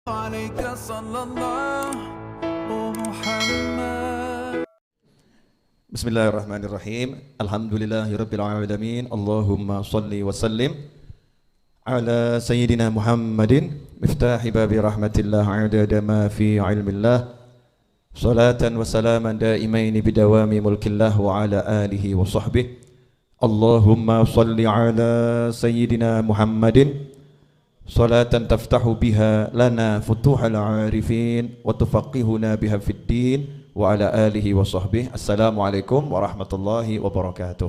عليك صلى الله محمد. Bismillahirrahmanirrahim. Alhamdulillahirabbil alamin. Allahumma shalli wa sallim ala sayyidina Muhammadin miftahi babi rahmatillah adada ma fi ilmillah. Salatan wa salaman daimaini bidawami mulkillah wa ala alihi wa sahbihi. Allahumma shalli ala sayyidina Muhammadin salatan taftahu biha lana futuhal arifin wa tufaqihuna biha fid din wa ala alihi wa sahbihi. Assalamualaikum warahmatullahi wabarakatuh.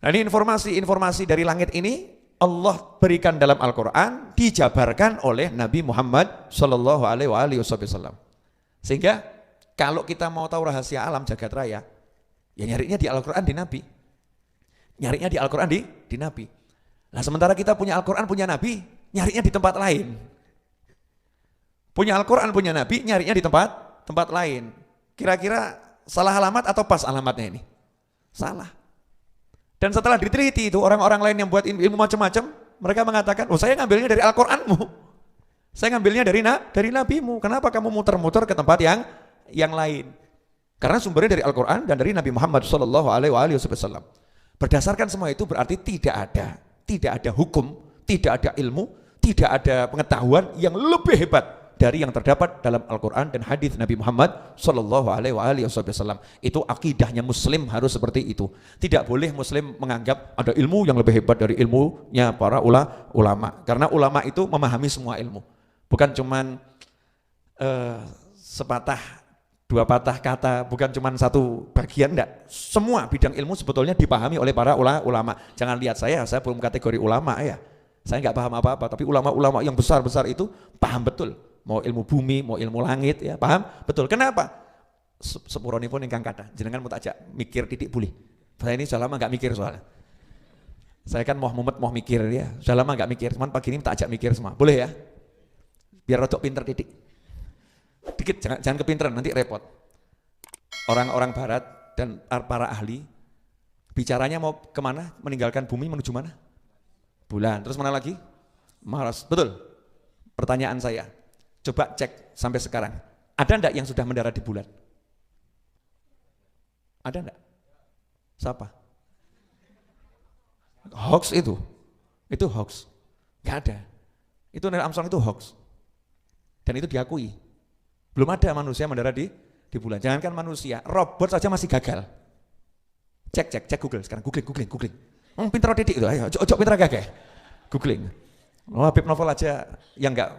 Nah, ini informasi dari langit ini Allah berikan dalam Al-Quran, dijabarkan oleh Nabi Muhammad sallallahu alaihi wasallam. Sehingga kalau kita mau tahu rahasia alam jagat raya, ya nyarinya di Al-Quran, di Nabi. Nyarinya di Al-Quran, di Nabi. Nah, sementara kita punya Al-Quran, punya Nabi, nyarinya di tempat lain. Punya Al-Quran, punya Nabi, nyarinya di tempat lain. Kira-kira salah alamat atau pas alamatnya ini? Salah. Dan setelah diteliti itu orang-orang lain yang buat ilmu macam-macam, mereka mengatakan, oh saya ngambilnya dari Al-Quranmu. Saya ngambilnya dari Nabimu. Kenapa kamu muter-muter ke tempat yang lain? Karena sumbernya dari Al-Quran dan dari Nabi Muhammad sallallahu alaihi wasallam. Berdasarkan semua itu berarti tidak ada hukum, tidak ada ilmu, tidak ada pengetahuan yang lebih hebat dari yang terdapat dalam Al-Quran dan hadis Nabi Muhammad sallallahu alaihi wasallam. Itu akidahnya Muslim harus seperti itu. Tidak boleh Muslim menganggap ada ilmu yang lebih hebat dari ilmunya para ulama. Karena ulama itu memahami semua ilmu. Bukan cuman sepatah dua patah kata, bukan cuma satu bagian, enggak. Semua bidang ilmu sebetulnya dipahami oleh para ulama. Jangan lihat saya belum kategori ulama ya. Saya enggak paham apa-apa, tapi ulama-ulama yang besar-besar itu paham betul. Mau ilmu bumi, mau ilmu langit ya, paham betul. Kenapa? Sepuronipun ingkang kathah. Jenengan mau takjak mikir titik boleh. Saya ini sudah lama enggak mikir soalnya. Saya kan mau mikir ya. Sudah lama enggak mikir, cuman pagi ini takjak mikir semua. Boleh ya? Biar rodok pinter titik. Dikit, jangan kepinteran, nanti repot. Orang-orang barat dan para ahli bicaranya mau kemana? Meninggalkan bumi menuju mana? Bulan. Terus mana lagi? Mars. Betul. Pertanyaan saya, coba cek sampai sekarang, ada enggak yang sudah mendarat di bulan? Ada enggak? Siapa? Hoax itu hoax. Enggak ada. Itu Neil Armstrong itu hoax. Dan itu diakui. Belum ada manusia mendarat di bulan. Jangankan manusia, robot saja masih gagal. Cek Google sekarang, googling. Pinter titik itu, ayo, ojo pinter gagah. Googling. Oh, Habib Novel aja yang enggak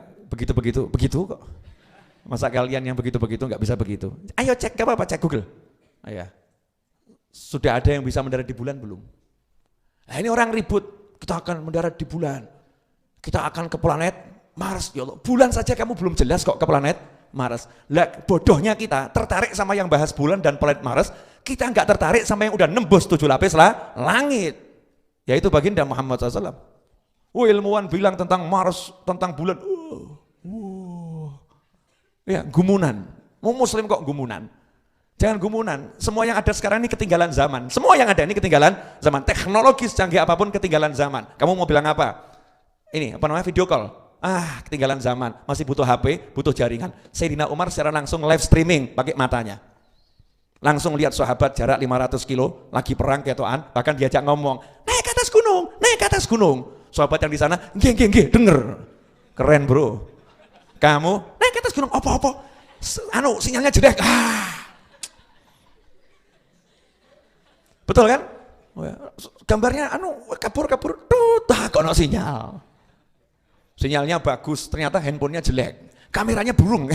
begitu kok. Masa kalian yang begitu enggak bisa begitu? Ayo cek, enggak apa-apa, cek Google. Ayo. Sudah ada yang bisa mendarat di bulan belum? Nah, ini orang ribut, kita akan mendarat di bulan. Kita akan ke planet Mars, ya Allah. Bulan saja kamu belum jelas kok ke planet Mars. Lah bodohnya kita tertarik sama yang bahas bulan dan planet Mars, kita enggak tertarik sama yang udah nembus 7 lapis langit. Yaitu baginda Muhammad SAW. Ilmuwan bilang tentang Mars, tentang bulan. Ya, gumunan. Mau Muslim kok gumunan? Jangan gumunan. Semua yang ada sekarang ini ketinggalan zaman. Semua yang ada ini ketinggalan zaman. Teknologi secanggih apapun ketinggalan zaman. Kamu mau bilang apa? Ini apa namanya, video call. Ketinggalan zaman, masih butuh HP, butuh jaringan. Sayyidina Umar secara langsung live streaming pakai matanya. Langsung lihat sahabat jarak 500 kilo, lagi perang ketoan, bahkan diajak ngomong, naik ke atas gunung. Sahabat yang di sana, nggih, denger. Keren bro. Kamu, naik ke atas gunung, apa? Sinyalnya jelek. Betul kan? Gambarnya, kabur, kono sinyal. Sinyalnya bagus, ternyata handphonenya jelek. Kameranya burung.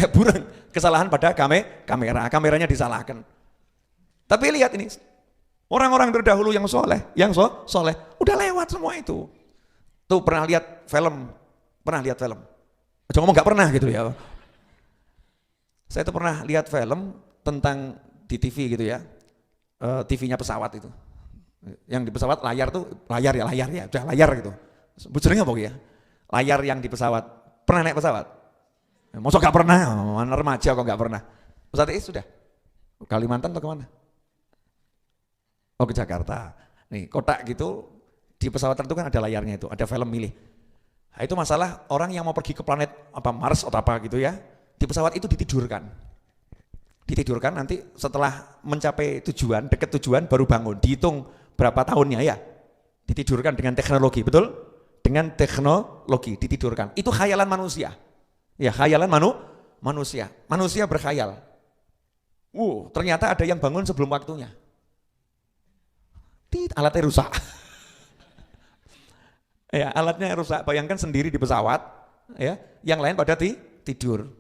Kesalahan pada kameranya disalahkan. Tapi lihat ini, orang-orang terdahulu yang soleh, udah lewat semua itu. Tuh pernah lihat film? Jangan ngomong nggak pernah gitu ya. Saya tuh pernah lihat film tentang di TV gitu ya, TV-nya pesawat itu. Yang di pesawat layar ya, udah layar gitu. Bujernya apa ya? Layar yang di pesawat. Pernah naik pesawat? Masa gak pernah? Mana remaja kok gak pernah? Pesawat itu sudah? Kalimantan atau kemana? Oh, ke Jakarta. Nih kotak gitu, di pesawat itu kan ada layarnya itu, ada film milih. Nah, itu masalah orang yang mau pergi ke planet apa Mars atau apa gitu ya. Di pesawat itu ditidurkan. Ditidurkan nanti setelah mencapai tujuan, dekat tujuan baru bangun. Dihitung berapa tahunnya ya. Ditidurkan dengan teknologi, betul? Dengan teknologi ditidurkan. Itu khayalan manusia. Ya, khayalan manusia. Manusia berkhayal. Ternyata ada yang bangun sebelum waktunya. Alatnya rusak. Ya, alatnya rusak. Bayangkan sendiri di pesawat, ya, yang lain pada tidur.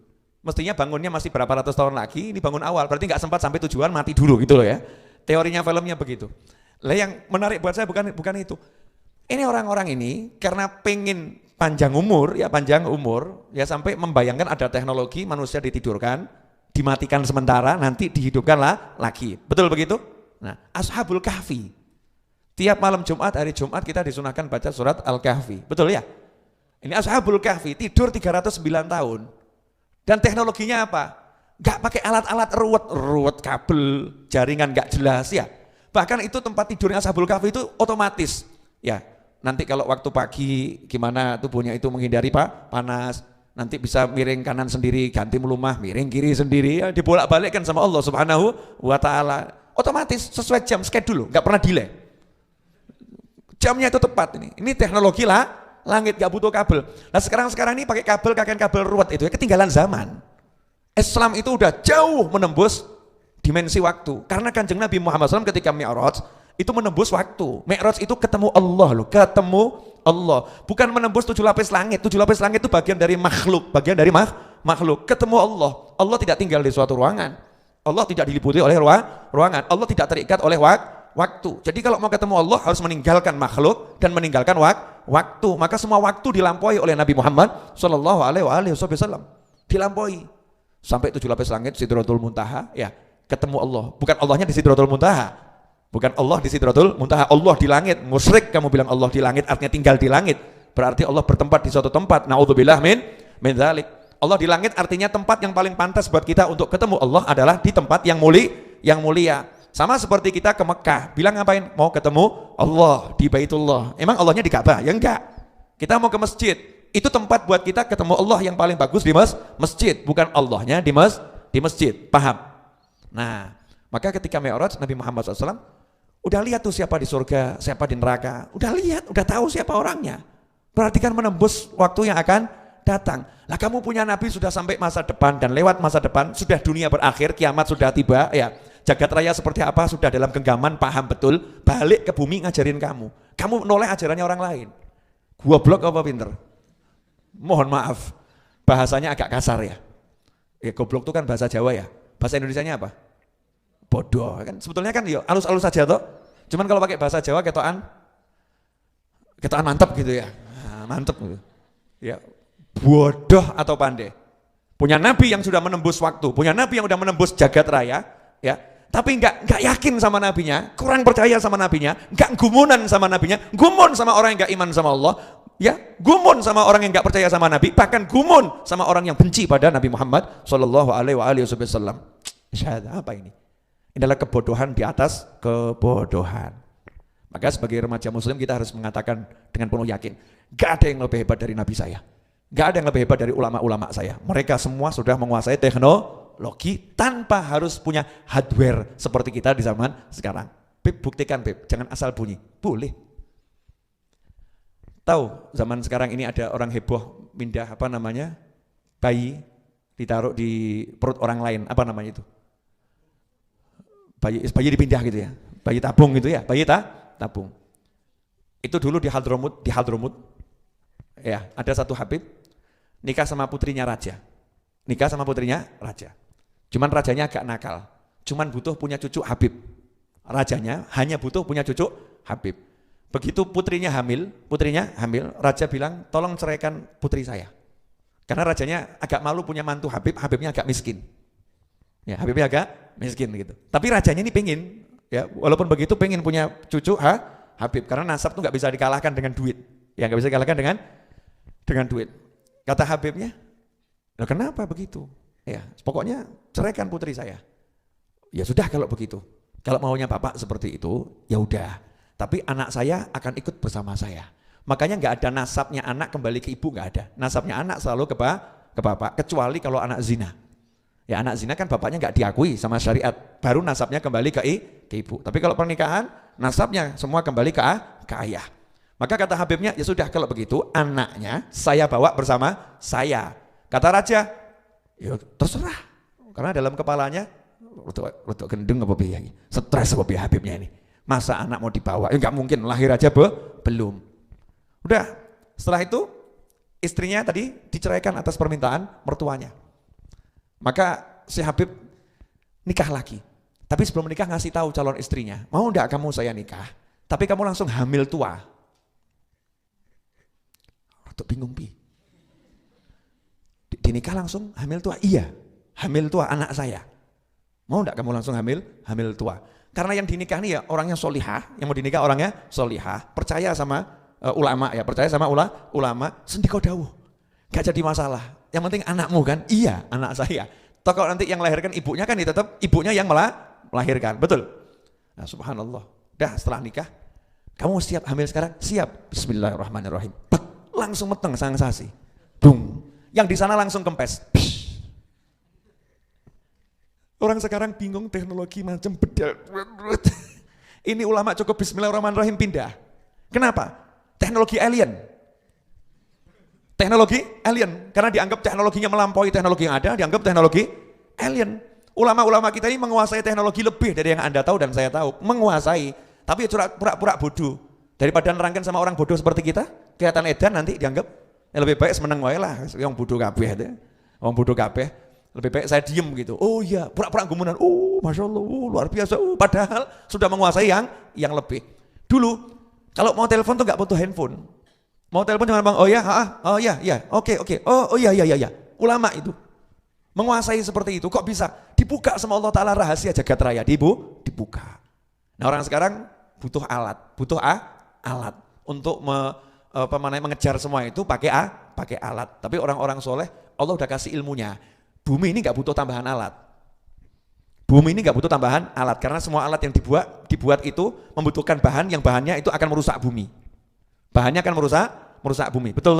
Mestinya bangunnya masih berapa ratus tahun lagi, ini bangun awal, berarti nggak sempat sampai tujuan, mati dulu gitu loh ya. Teorinya filmnya begitu. Lah yang menarik buat saya bukan itu. Ini orang-orang ini karena pengen panjang umur ya sampai membayangkan ada teknologi manusia ditidurkan, dimatikan sementara, nanti dihidupkan lagi. Betul begitu? Nah, Ashabul Kahfi. Tiap malam Jumat, hari Jumat kita disunahkan baca surat Al-Kahfi. Betul ya? Ini Ashabul Kahfi tidur 309 tahun. Dan teknologinya apa? Gak pakai alat-alat ruwet kabel, jaringan gak jelas ya. Bahkan itu tempat tidurnya Ashabul Kahfi itu otomatis. Ya, nanti kalau waktu pagi gimana tubuhnya itu menghindari panas, nanti bisa miring kanan sendiri, ganti melumah, miring kiri sendiri, ya, dibolak-balikkan sama Allah Subhanahu wa taala. Otomatis sesuai jam schedule, gak pernah delay. Jamnya itu tepat ini. Ini teknologi langit gak butuh kabel. Nah sekarang ini pakai kabel ruwet itu ya ketinggalan zaman. Islam itu udah jauh menembus dimensi waktu. Karena Kanjeng Nabi Muhammad SAW ketika Mi'raj itu menembus waktu. Mi'raj itu ketemu Allah loh, ketemu Allah. Bukan menembus 7 lapis langit. 7 lapis langit itu bagian dari makhluk, makhluk. Ketemu Allah. Allah tidak tinggal di suatu ruangan. Allah tidak diliputi oleh ruangan. Allah tidak terikat oleh waktu. Jadi kalau mau ketemu Allah harus meninggalkan makhluk dan meninggalkan waktu. Maka semua waktu dilampaui oleh Nabi Muhammad sallallahu alaihi wasallam. Dilampaui sampai 7 lapis langit Sidratul Muntaha ya, ketemu Allah. Bukan Allahnya di Sidratul Muntaha. Bukan Allah di Sidratul Muntaha. Allah di langit. Musyrik kamu bilang Allah di langit artinya tinggal di langit. Berarti Allah bertempat di suatu tempat. Naudzubillah min dzalik. Allah di langit artinya tempat yang paling pantas buat kita untuk ketemu Allah adalah di tempat yang mulia. Sama seperti kita ke Mekah, bilang ngapain? Mau ketemu Allah di Baitullah. Emang Allahnya di Ka'bah? Ya enggak. Kita mau ke masjid, itu tempat buat kita ketemu Allah yang paling bagus di masjid, bukan Allahnya di masjid. Paham? Nah, maka ketika Mi'raj Nabi Muhammad SAW udah lihat tuh siapa di surga, siapa di neraka. Udah lihat, udah tahu siapa orangnya. Berarti kan menembus waktu yang akan datang. Lah kamu punya Nabi sudah sampai masa depan dan lewat masa depan, sudah dunia berakhir, kiamat sudah tiba ya. Jagat raya seperti apa sudah dalam genggaman, paham betul, balik ke bumi ngajarin kamu. Kamu noleh ajarannya orang lain. Gua blok apa pinter? Mohon maaf, bahasanya agak kasar ya. Ya goblok itu kan bahasa Jawa ya. Bahasa Indonesianya apa? Bodoh kan. Sebetulnya kan ya alus-alus saja toh. Cuman kalau pakai bahasa Jawa ketokan mantep gitu ya. Nah, mantep gitu. Ya, bodoh atau pandai. Punya Nabi yang sudah menembus waktu, punya Nabi yang sudah menembus jagat raya, ya. Tapi nggak yakin sama nabinya, kurang percaya sama nabinya, nggak gumunan sama nabinya, gumun sama orang yang nggak iman sama Allah, ya, gumun sama orang yang nggak percaya sama nabi, bahkan gumun sama orang yang benci pada Nabi Muhammad Shallallahu Alaihi Wasallam. Apa ini? Ini adalah kebodohan di atas kebodohan. Maka sebagai remaja Muslim kita harus mengatakan dengan penuh yakin, nggak ada yang lebih hebat dari nabi saya, nggak ada yang lebih hebat dari ulama-ulama saya. Mereka semua sudah menguasai teknologi tanpa harus punya hardware seperti kita di zaman sekarang. Beb, buktikan Beb, jangan asal bunyi. Boleh. Tahu zaman sekarang ini ada orang heboh pindah apa namanya? Bayi ditaruh di perut orang lain, apa namanya itu? Bayi dipindah gitu ya. Bayi tabung gitu ya, bayi tabung. Itu dulu di Hadramut. Ya, ada satu Habib nikah sama putrinya raja. Cuman rajanya agak nakal. Cuman butuh punya cucu Habib. Rajanya hanya butuh punya cucu Habib. Begitu putrinya hamil, raja bilang, "Tolong ceraikan putri saya." Karena rajanya agak malu punya mantu Habib, Habibnya agak miskin. Ya, Habibnya agak miskin gitu. Tapi rajanya ini pengen, ya, walaupun begitu pengen punya cucu Habib karena nasab tuh nggak bisa dikalahkan dengan duit. Ya, nggak bisa dikalahkan dengan duit. Kata Habibnya, "Nah, kenapa begitu?" Ya, pokoknya ceraikan putri saya. Ya sudah kalau begitu. Kalau maunya bapak seperti itu, ya udah. Tapi anak saya akan ikut bersama saya. Makanya nggak ada nasabnya anak kembali ke ibu, nggak ada. Nasabnya anak selalu ke bapak, kecuali kalau anak zina. Ya anak zina kan bapaknya nggak diakui sama syariat, baru nasabnya kembali ke ibu. Tapi kalau pernikahan, nasabnya semua kembali ke ayah. Maka kata Habibnya, ya sudah kalau begitu anaknya saya bawa bersama saya. Kata raja, ya terserah. Karena dalam kepalanya, rotok gendeng apa biaya, stres apa biaya Habibnya ini. Masa anak mau dibawa, ya nggak mungkin, lahir aja belum. Udah, setelah itu istrinya tadi diceraikan atas permintaan mertuanya. Maka si Habib nikah lagi. Tapi sebelum menikah ngasih tahu calon istrinya, mau enggak kamu saya nikah, tapi kamu langsung hamil tua. Rotok bingung pi. Dinikah langsung hamil tua? Iya, hamil tua anak saya. Mau enggak kamu langsung hamil tua? Karena yang dinikah ini ya orangnya solihah, yang mau dinikah orangnya solihah, percaya sama ulama ya, percaya sama ulama, sendiko dawuh. Gak jadi masalah. Yang penting anakmu kan? Iya, anak saya. Toh kalau nanti yang melahirkan ibunya kan tetap ibunya yang melahirkan, betul? Nah, subhanallah. Dah setelah nikah, kamu siap hamil sekarang? Siap. Bismillahirrahmanirrahim. Langsung meteng sang sasi. Bung. Yang di sana langsung kempes. Orang sekarang bingung teknologi macam bedal. Ini ulama cukup bismillahirrahmanirrahim pindah. Kenapa? Teknologi alien. Teknologi alien, karena dianggap teknologinya melampaui teknologi yang ada, dianggap teknologi alien. Ulama-ulama kita ini menguasai teknologi lebih dari yang Anda tahu dan saya tahu, menguasai, tapi pura-pura bodoh. Daripada nerangkan sama orang bodoh seperti kita, kelihatan edan nanti dianggap lebih baik semeneng wae lah, yang bodoh kabeh itu. Wong bodoh kabeh, lebih baik saya diem gitu. Oh iya, pura-pura gumunan. Oh, Masya Allah, luar biasa. Padahal sudah menguasai yang lebih. Dulu kalau mau telepon tuh nggak butuh handphone. Mau telepon cuma bang, oh ya, oke, oh iya. Ulama itu menguasai seperti itu, kok bisa dibuka sama Allah Ta'ala rahasia jagat raya, dibuka. Nah orang sekarang butuh alat untuk mengejar semua itu pakai alat. Tapi orang-orang soleh, Allah udah kasih ilmunya. Bumi ini nggak butuh tambahan alat. Bumi ini nggak butuh tambahan alat, karena semua alat yang dibuat itu membutuhkan bahan yang bahannya itu akan merusak bumi. Bahannya akan merusak bumi, betul.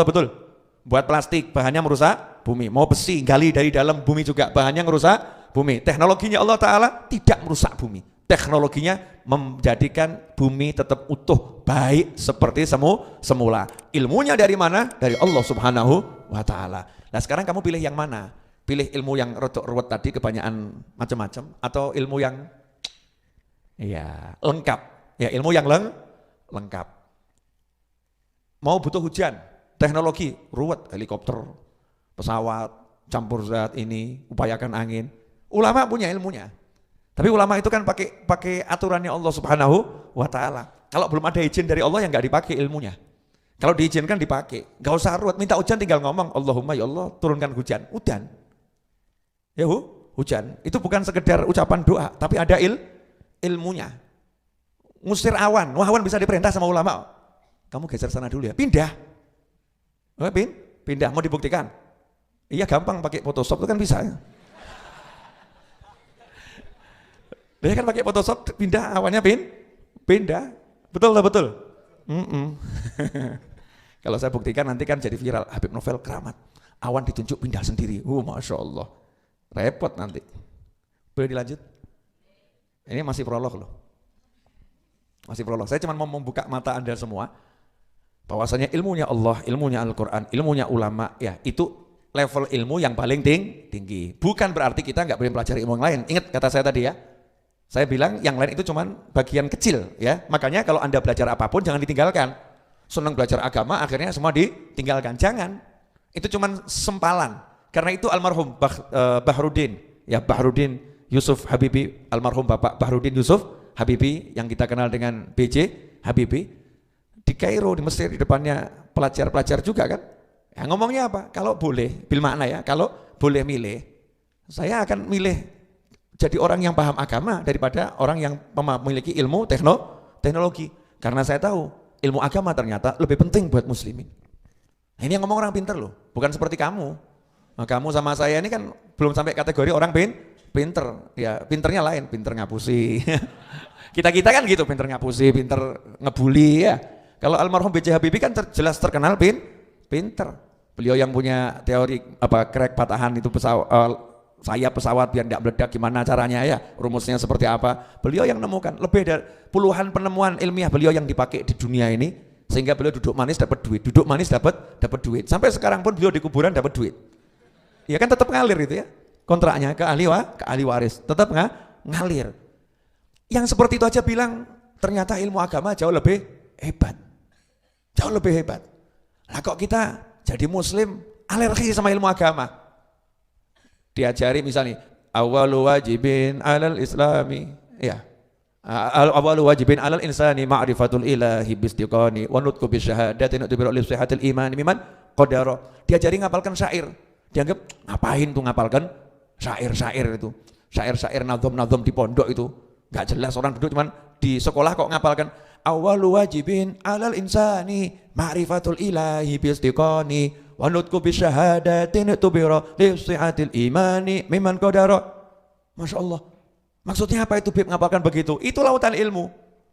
Buat plastik, bahannya merusak bumi. Mau besi, gali dari dalam bumi juga, bahannya merusak bumi. Teknologinya Allah Ta'ala tidak merusak bumi. Teknologinya menjadikan bumi tetap utuh, baik seperti semula. Ilmunya dari mana? Dari Allah Subhanahu wa Ta'ala. Nah sekarang kamu pilih yang mana? Pilih ilmu yang rotok ruwet tadi, kebanyakan macam-macam, atau ilmu yang lengkap? Ya ilmu yang lengkap. Mau butuh hujan, teknologi, ruwet, helikopter, pesawat, campur zat ini, upayakan angin. Ulama punya ilmunya. Tapi ulama itu kan pakai aturannya Allah Subhanahu wa Ta'ala. Kalau belum ada izin dari Allah yang nggak dipakai ilmunya. Kalau diizinkan dipakai. Nggak usah ruwet, minta hujan tinggal ngomong, Allahumma ya Allah turunkan hujan. Udan. Ya hujan. Itu bukan sekedar ucapan doa, tapi ada ilmunya. Ngusir awan, awan bisa diperintah sama ulama. Kamu geser sana dulu ya, pindah. Pindah, mau dibuktikan? Iya gampang, pakai Photoshop itu kan bisa. Dia kan pakai Photoshop, pindah awannya pindah. Betul. Kalau saya buktikan nanti kan jadi viral, Habib Novel keramat. Awan ditunjuk pindah sendiri. Masya Allah. Repot nanti. Boleh dilanjut? Ini masih prolog loh. Masih prolog. Saya cuma mau membuka mata Anda semua. Bahwasanya ilmunya Allah, ilmunya Al-Quran, ilmunya ulama, ya itu level ilmu yang paling tinggi. Bukan berarti kita nggak boleh pelajari ilmu yang lain. Ingat kata saya tadi ya, saya bilang yang lain itu cuman bagian kecil ya. Makanya kalau Anda belajar apapun jangan ditinggalkan. Senang belajar agama akhirnya semua ditinggalkan, jangan. Itu cuman sempalan. Karena itu almarhum Bahrudin Yusuf Habibi, almarhum Bapak Bahrudin Yusuf Habibi yang kita kenal dengan BJ Habibi. Di Kairo, di Mesir, di depannya pelajar-pelajar juga kan. Ya, ngomongnya apa? Kalau boleh, bil makna ya, kalau boleh milih, saya akan milih jadi orang yang paham agama daripada orang yang memiliki ilmu teknologi. Karena saya tahu ilmu agama ternyata lebih penting buat muslimin. Nah, ini yang ngomong orang pinter loh, bukan seperti kamu. Nah, kamu sama saya ini kan belum sampai kategori orang pinter. Ya pinternya lain, pinter ngapusi. Kita kan gitu, pinter ngapusi, pinter ngebully ya. Kalau almarhum B.J. Habibie kan jelas terkenal pinter. Beliau yang punya teori crack patahan itu sayap pesawat biar tidak meledak gimana caranya ya, rumusnya seperti apa. Beliau yang nemukan, lebih dari puluhan penemuan ilmiah beliau yang dipakai di dunia ini, sehingga beliau duduk manis dapat duit, duduk manis dapat duit. Sampai sekarang pun beliau di kuburan dapat duit. Ya kan tetap ngalir itu ya. Kontraknya ke ahli waris, tetap ngalir. Yang seperti itu aja bilang ternyata ilmu agama jauh lebih hebat. Jauh lebih hebat. Lah kok kita jadi muslim alergi sama ilmu agama? Diajari misalnya awwalu wajibin alal islami, ya. Awwalu wajibin alal insani ma'rifatul ilahi bistiqani wa nutqu bisyahadatin tubiru li sihhatil iman miman qadara. Diajari ngapalkan syair. Dianggap ngapain tuh ngapalkan syair-syair itu. Syair-syair nazom-nazom di pondok itu. Enggak jelas, orang duduk cuman di sekolah kok ngapalkan awwalu wajibin alal insani ma'rifatul ilahi bistiqani wa nutqu bisyahadatin tubiru li sihhatil imani miman qadara. Masya Allah. Maksudnya apa itu Bib ngapalkan begitu? Itu lautan ilmu.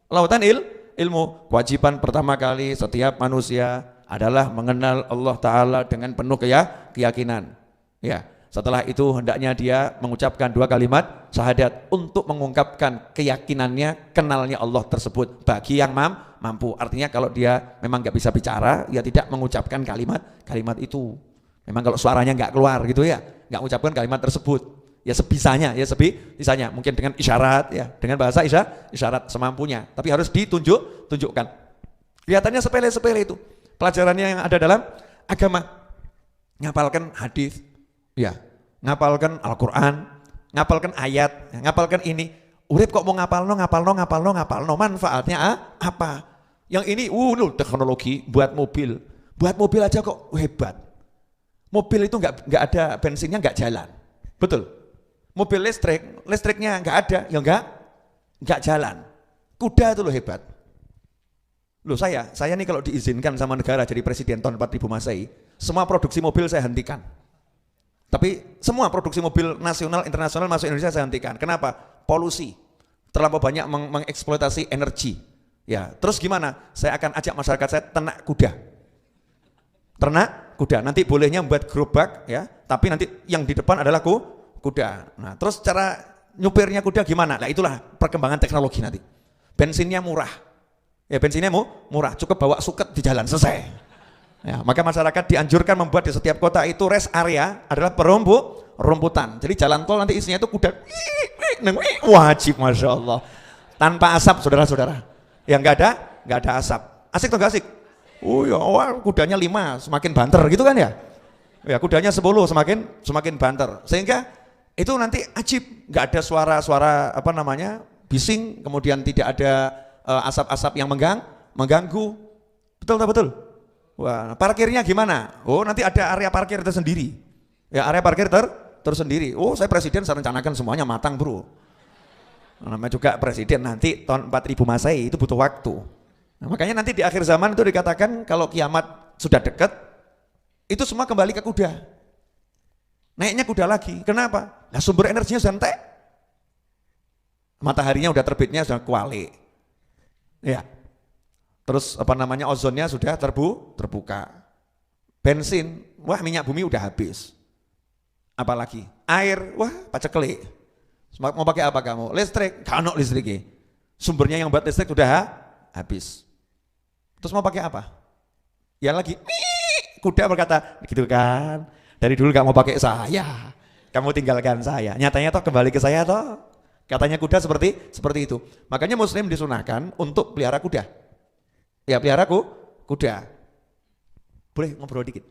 Lautan ilmu. Kewajiban pertama kali setiap manusia adalah mengenal Allah Ta'ala dengan penuh keyakinan. Ya, setelah itu hendaknya dia mengucapkan 2 kalimat syahadat untuk mengungkapkan keyakinannya, kenalnya Allah tersebut bagi yang mampu. Artinya kalau dia memang nggak bisa bicara, ya tidak mengucapkan kalimat itu. Memang kalau suaranya nggak keluar gitu ya, nggak mengucapkan kalimat tersebut. Ya sebisanya, mungkin dengan isyarat ya, dengan bahasa isyarat semampunya, tapi harus tunjukkan. Kelihatannya sepele-sepele itu. Pelajarannya yang ada dalam agama. Ngapalkan hadis, ya, ngapalkan Al-Qur'an, ngapalkan ayat, ngapalkan ini. Urip kok mau ngapalno, manfaatnya apa? Yang ini teknologi buat mobil. Buat mobil aja kok hebat. Mobil itu enggak ada bensinnya, enggak jalan. Betul? Mobil listriknya enggak ada, ya enggak jalan. Kuda itu loh hebat. Loh saya nih kalau diizinkan sama negara jadi presiden tahun 4000 Masehi, semua produksi mobil saya hentikan. Tapi semua produksi mobil nasional, internasional masuk Indonesia saya hentikan. Kenapa? Polusi. Terlalu banyak mengeksploitasi energi. Ya, terus gimana? Saya akan ajak masyarakat saya ternak kuda. Ternak kuda. Nanti bolehnya membuat gerobak ya, tapi nanti yang di depan adalah kuda. Nah, terus cara nyupirnya kuda gimana? Nah, itulah perkembangan teknologi nanti. Bensinnya murah. Ya, bensinnya murah, cukup bawa suket di jalan, selesai. Ya, maka masyarakat dianjurkan membuat di setiap kota itu rest area adalah rumputan. Jadi jalan tol nanti isinya itu kuda. Wajib, Masya Allah. Tanpa asap, saudara-saudara. Yang enggak ada asap. Asik atau enggak asik? Oh ya, kudanya 5 semakin banter gitu kan ya? Ya, kudanya 10 semakin banter. Sehingga itu nanti ajib, nggak ada suara-suara bising, kemudian tidak ada asap-asap yang mengganggu. Betul. Wah, parkirnya gimana? Oh, nanti ada area parkir tersendiri. Ya, area parkir tersendiri. Oh, saya presiden, saya rencanakan semuanya matang, bro. Namanya juga presiden, nanti tahun 4000 Masehi itu butuh waktu. Nah, makanya nanti di akhir zaman itu dikatakan kalau kiamat sudah dekat, itu semua kembali ke kuda. Naiknya kuda lagi. Kenapa? Nah, sumber energinya sudah entek. Mataharinya udah terbitnya sudah kuali. Ya. Terus ozonnya sudah terbuka. Bensin, minyak bumi udah habis. Apalagi air, paceklik. Mau pakai apa kamu? Listrik, kano listrik. Sumbernya yang buat listrik sudah habis. Terus mau pakai apa? Ya lagi, kuda berkata, gitu kan. Dari dulu gak mau pakai saya, kamu tinggalkan saya. Nyatanya toh kembali ke saya toh. Katanya kuda seperti itu. Makanya muslim disunahkan untuk pelihara kuda. Ya, pelihara kuda. Boleh ngobrol dikit?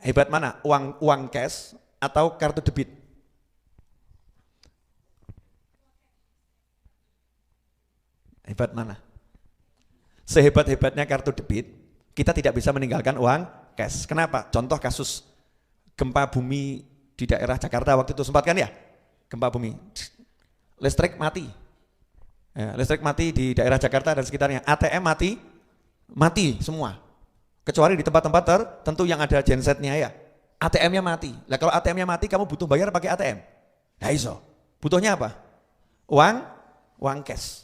Hebat mana? Uang cash atau kartu debit? Hebat mana? Sehebat-hebatnya kartu debit, kita tidak bisa meninggalkan uang cash. Kenapa? Contoh kasus gempa bumi di daerah Jakarta waktu itu sempat kan ya? Gempa bumi. Listrik mati. Ya, listrik mati di daerah Jakarta dan sekitarnya. ATM mati semua. Kecuali di tempat-tempat tertentu yang ada gensetnya ya. ATM-nya mati. Nah, kalau ATM-nya mati kamu butuh bayar pakai ATM. Nah, iso. Butuhnya apa? Uang cash.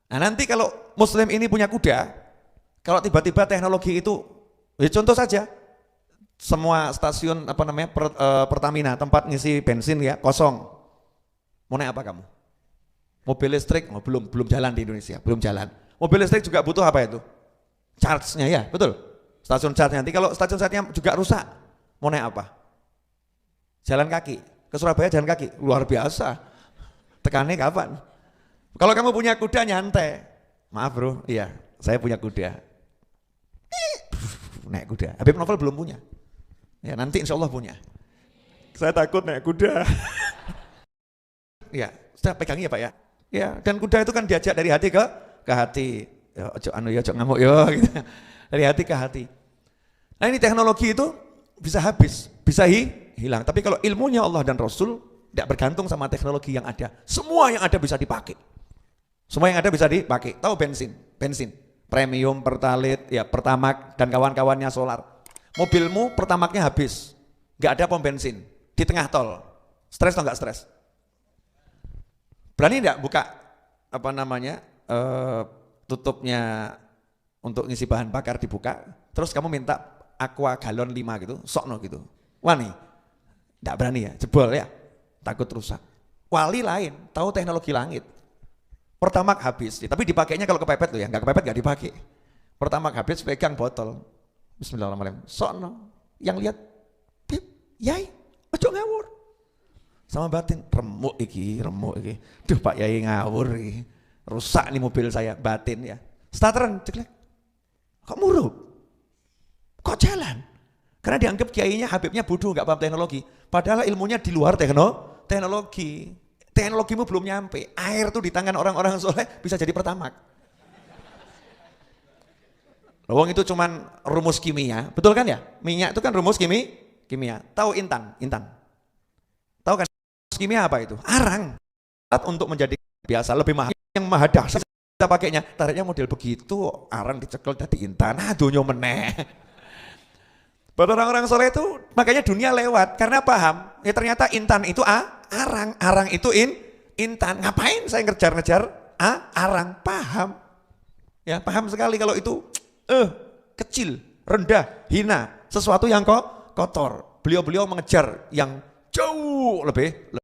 Nah, nanti kalau muslim ini punya kuda, Kalau tiba-tiba teknologi itu, ya contoh saja, semua stasiun Pertamina, tempat ngisi bensin ya kosong. Mau naik apa kamu? Mobil listrik, belum jalan di Indonesia, belum jalan. Mobil listrik juga butuh apa itu? Charge-nya ya, betul. Stasiun charge nanti kalau stasiun charge-nya juga rusak, mau naik apa? Jalan kaki, ke Surabaya jalan kaki, luar biasa. Tekannya kapan? Kalau kamu punya kuda nyantai, maaf bro, iya saya punya kuda. Naik kuda, Habib Novel belum punya. Ya nanti insya Allah punya. Saya takut naik kuda. Ya, sudah pegangi ya Pak ya. Ya, dan kuda itu kan diajak dari hati ke hati. Ya, ojo ngamuk yo gitu. Dari hati ke hati. Nah, ini teknologi itu bisa habis, bisa hilang. Tapi kalau ilmunya Allah dan Rasul tidak bergantung sama teknologi yang ada. Semua yang ada bisa dipakai. Semua yang ada bisa dipakai. Tahu bensin, premium, pertalite, ya Pertamax dan kawan-kawannya solar. Mobilmu Pertamaxnya habis, nggak ada pom bensin di tengah tol. Stres atau nggak stres? Berani nggak buka tutupnya untuk ngisi bahan bakar dibuka, terus kamu minta aqua galon 5 gitu, sokno gitu. Wani, nggak berani ya, jebol ya, takut rusak. Wali lain, tahu teknologi langit. Pertamax habis, tapi dipakainya kalau kepepet loh ya, nggak kepepet nggak dipakai. Pertamax habis, pegang botol, Bismillahirrahmanirrahim, sokno, yang lihat, bib, yai, ojo ngawur. Sama batin, remuk iki. Duh Pak Yai ngawur iki. Rusak nih mobil saya, batin ya. Starteran, ceklek. Kok muruk? Kok jalan? Karena dianggap kiainya, Habibnya bodoh, gak paham teknologi. Padahal ilmunya di luar teknologi. Teknologimu belum nyampe. Air tuh di tangan orang-orang soleh bisa jadi Pertamax. Lawang itu cuman rumus kimia, betul kan ya? Minyak itu kan rumus kimia. Tahu intan? Tahu kan? Kimia apa itu? Arang. Untuk menjadi biasa lebih mahal. Yang maha dahsyat kita pakainya, tariknya model begitu, arang dicekel dari intan, dunia meneh. Buat orang-orang soleh itu, makanya dunia lewat, karena paham, ya ternyata intan itu arang itu intan. Ngapain saya ngejar-ngejar arang? Paham. Ya, paham sekali kalau itu kecil, rendah, hina, sesuatu yang kotor. Beliau mengejar yang jauh lebih